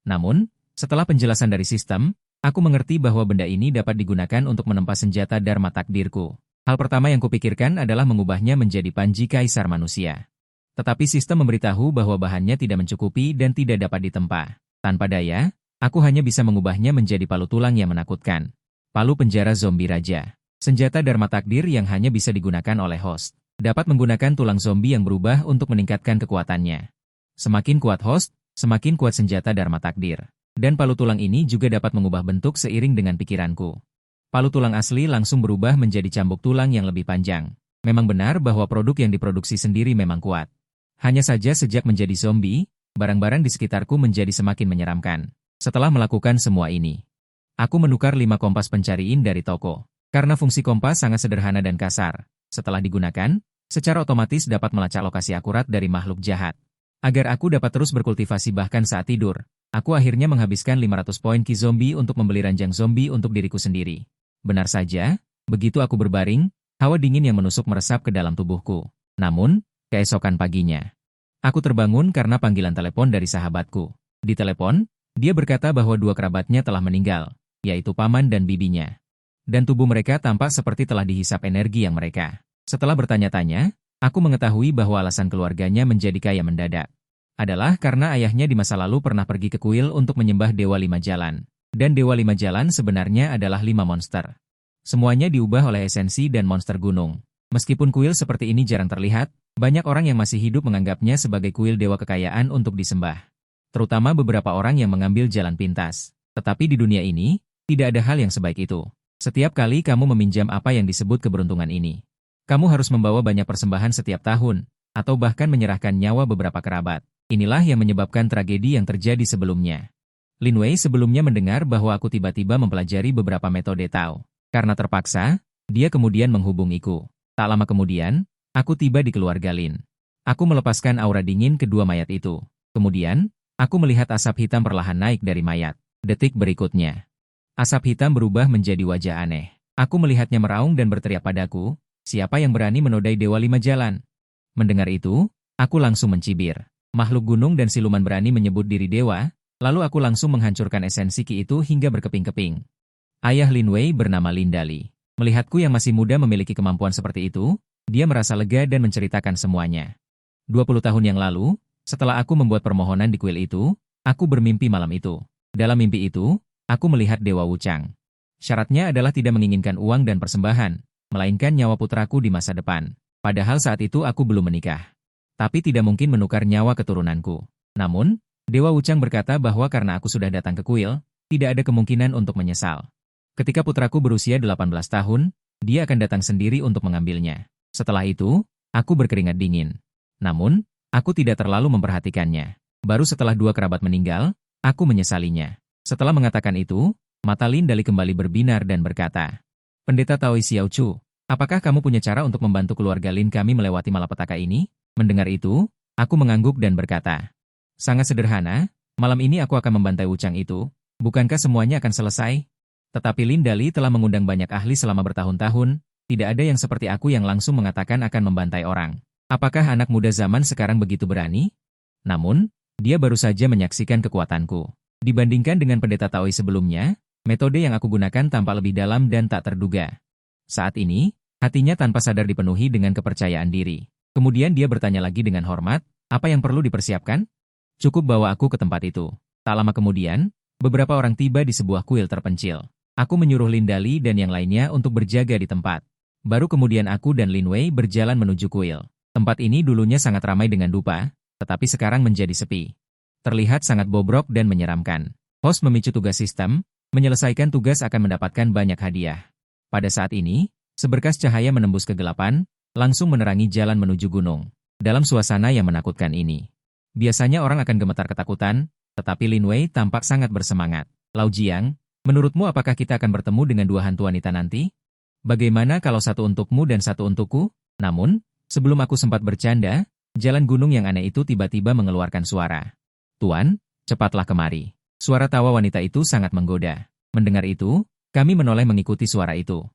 Namun, setelah penjelasan dari sistem, aku mengerti bahwa benda ini dapat digunakan untuk menempa senjata Dharma Takdirku. Hal pertama yang kupikirkan adalah mengubahnya menjadi panji kaisar manusia. Tetapi sistem memberitahu bahwa bahannya tidak mencukupi dan tidak dapat ditempa. Tanpa daya, aku hanya bisa mengubahnya menjadi palu tulang yang menakutkan. Palu penjara zombie raja. Senjata Dharma Takdir yang hanya bisa digunakan oleh host. Dapat menggunakan tulang zombie yang berubah untuk meningkatkan kekuatannya. Semakin kuat host, semakin kuat senjata Dharma Takdir. Dan palu tulang ini juga dapat mengubah bentuk seiring dengan pikiranku. Palu tulang asli langsung berubah menjadi cambuk tulang yang lebih panjang. Memang benar bahwa produk yang diproduksi sendiri memang kuat. Hanya saja sejak menjadi zombie, barang-barang di sekitarku menjadi semakin menyeramkan. Setelah melakukan semua ini, aku menukar 5 kompas pencariin dari toko. Karena fungsi kompas sangat sederhana dan kasar. Setelah digunakan, secara otomatis dapat melacak lokasi akurat dari makhluk jahat. Agar aku dapat terus berkultivasi bahkan saat tidur, aku akhirnya menghabiskan 500 poin ki zombie untuk membeli ranjang zombie untuk diriku sendiri. Benar saja, begitu aku berbaring, hawa dingin yang menusuk meresap ke dalam tubuhku. Namun, keesokan paginya, aku terbangun karena panggilan telepon dari sahabatku. Di telepon, dia berkata bahwa 2 kerabatnya telah meninggal, yaitu paman dan bibinya. Dan tubuh mereka tampak seperti telah dihisap energi yang mereka Setelah bertanya-tanya, aku mengetahui bahwa alasan keluarganya menjadi kaya mendadak adalah karena ayahnya di masa lalu pernah pergi ke kuil untuk menyembah Dewa Lima Jalan. Dan Dewa Lima Jalan sebenarnya adalah 5 monster. Semuanya diubah oleh esensi dan monster gunung. Meskipun kuil seperti ini jarang terlihat, banyak orang yang masih hidup menganggapnya sebagai kuil dewa kekayaan untuk disembah. Terutama beberapa orang yang mengambil jalan pintas. Tetapi di dunia ini, tidak ada hal yang sebaik itu. Setiap kali kamu meminjam apa yang disebut keberuntungan ini, kamu harus membawa banyak persembahan setiap tahun, atau bahkan menyerahkan nyawa beberapa kerabat. Inilah yang menyebabkan tragedi yang terjadi sebelumnya. Lin Wei sebelumnya mendengar bahwa aku tiba-tiba mempelajari beberapa metode Tao. Karena terpaksa, dia kemudian menghubungiku. Tak lama kemudian, aku tiba di keluarga Lin. Aku melepaskan aura dingin kedua mayat itu. Kemudian, aku melihat asap hitam perlahan naik dari mayat. Detik berikutnya, asap hitam berubah menjadi wajah aneh. Aku melihatnya meraung dan berteriak padaku, siapa yang berani menodai Dewa Lima Jalan? Mendengar itu, aku langsung mencibir. Makhluk gunung dan siluman berani menyebut diri dewa, lalu aku langsung menghancurkan esensi ki itu hingga berkeping-keping. Ayah Lin Wei bernama Lin Dali. Melihatku yang masih muda memiliki kemampuan seperti itu, dia merasa lega dan menceritakan semuanya. 20 tahun yang lalu, setelah aku membuat permohonan di kuil itu, aku bermimpi malam itu. Dalam mimpi itu, aku melihat Dewa Wuchang. Syaratnya adalah tidak menginginkan uang dan persembahan, melainkan nyawa putraku di masa depan. Padahal saat itu aku belum menikah. Tapi tidak mungkin menukar nyawa keturunanku. Namun, Dewa Wuchang berkata bahwa karena aku sudah datang ke kuil, tidak ada kemungkinan untuk menyesal. Ketika putraku berusia 18 tahun, dia akan datang sendiri untuk mengambilnya. Setelah itu, aku berkeringat dingin. Namun, aku tidak terlalu memperhatikannya. Baru setelah 2 kerabat meninggal, aku menyesalinya. Setelah mengatakan itu, mata Lin Dali kembali berbinar dan berkata, Pendeta Taoi Xiao Chu, apakah kamu punya cara untuk membantu keluarga Lin kami melewati malapetaka ini? Mendengar itu, aku mengangguk dan berkata, sangat sederhana, malam ini aku akan membantai Wuchang itu. Bukankah semuanya akan selesai? Tetapi Lin Dali telah mengundang banyak ahli selama bertahun-tahun, tidak ada yang seperti aku yang langsung mengatakan akan membantai orang. Apakah anak muda zaman sekarang begitu berani? Namun, dia baru saja menyaksikan kekuatanku. Dibandingkan dengan pendeta Taoi sebelumnya, metode yang aku gunakan tampak lebih dalam dan tak terduga. Saat ini, hatinya tanpa sadar dipenuhi dengan kepercayaan diri. Kemudian dia bertanya lagi dengan hormat, apa yang perlu dipersiapkan? Cukup bawa aku ke tempat itu. Tak lama kemudian, beberapa orang tiba di sebuah kuil terpencil. Aku menyuruh Lin Dali dan yang lainnya untuk berjaga di tempat. Baru kemudian aku dan Lin Wei berjalan menuju kuil. Tempat ini dulunya sangat ramai dengan dupa, tetapi sekarang menjadi sepi. Terlihat sangat bobrok dan menyeramkan. Host memicu tugas sistem, menyelesaikan tugas akan mendapatkan banyak hadiah. Pada saat ini, seberkas cahaya menembus kegelapan, langsung menerangi jalan menuju gunung. Dalam suasana yang menakutkan ini, biasanya orang akan gemetar ketakutan, tetapi Lin Wei tampak sangat bersemangat. Lao Jiang, menurutmu apakah kita akan bertemu dengan 2 hantu wanita nanti? Bagaimana kalau satu untukmu dan satu untukku? Namun, sebelum aku sempat bercanda, jalan gunung yang aneh itu tiba-tiba mengeluarkan suara. Tuan, cepatlah kemari. Suara tawa wanita itu sangat menggoda. Mendengar itu, kami menoleh mengikuti suara itu.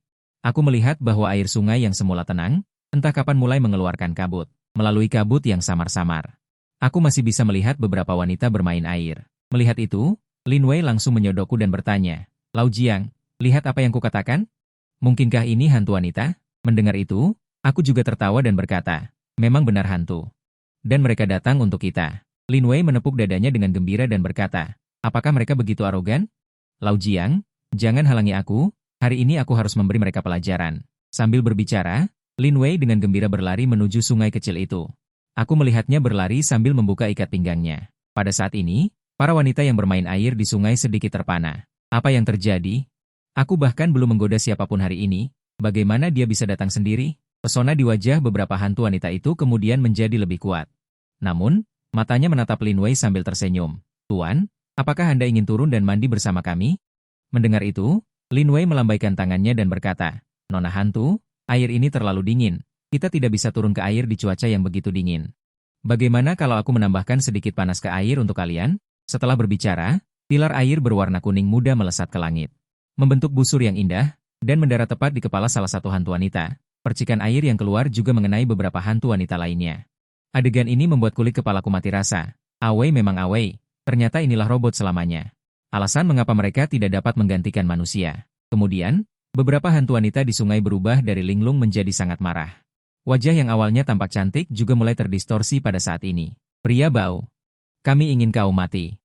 Aku melihat bahwa air sungai yang semula tenang, entah kapan mulai mengeluarkan kabut. Melalui kabut yang samar-samar, aku masih bisa melihat beberapa wanita bermain air. Melihat itu, Lin Wei langsung menyodokku dan bertanya, Lao Jiang, lihat apa yang kukatakan? Mungkinkah ini hantu wanita? Mendengar itu, aku juga tertawa dan berkata, memang benar hantu. Dan mereka datang untuk kita. Lin Wei menepuk dadanya dengan gembira dan berkata, apakah mereka begitu arogan? Lao Jiang, jangan halangi aku, hari ini aku harus memberi mereka pelajaran. Sambil berbicara, Lin Wei dengan gembira berlari menuju sungai kecil itu. Aku melihatnya berlari sambil membuka ikat pinggangnya. Pada saat ini, para wanita yang bermain air di sungai sedikit terpana. Apa yang terjadi? Aku bahkan belum menggoda siapapun hari ini. Bagaimana dia bisa datang sendiri? Pesona di wajah beberapa hantu wanita itu kemudian menjadi lebih kuat. Namun, matanya menatap Lin Wei sambil tersenyum. Tuan, apakah Anda ingin turun dan mandi bersama kami? Mendengar itu, Lin Wei melambaikan tangannya dan berkata, Nona hantu, air ini terlalu dingin. Kita tidak bisa turun ke air di cuaca yang begitu dingin. Bagaimana kalau aku menambahkan sedikit panas ke air untuk kalian? Setelah berbicara, pilar air berwarna kuning muda melesat ke langit, membentuk busur yang indah, dan mendarat tepat di kepala salah satu hantu wanita. Percikan air yang keluar juga mengenai beberapa hantu wanita lainnya. Adegan ini membuat kulit kepalaku mati rasa. Awei memang awei, ternyata inilah robot selamanya. Alasan mengapa mereka tidak dapat menggantikan manusia. Kemudian, beberapa hantu wanita di sungai berubah dari linglung menjadi sangat marah. Wajah yang awalnya tampak cantik juga mulai terdistorsi pada saat ini. Pria Bao, kami ingin kau mati.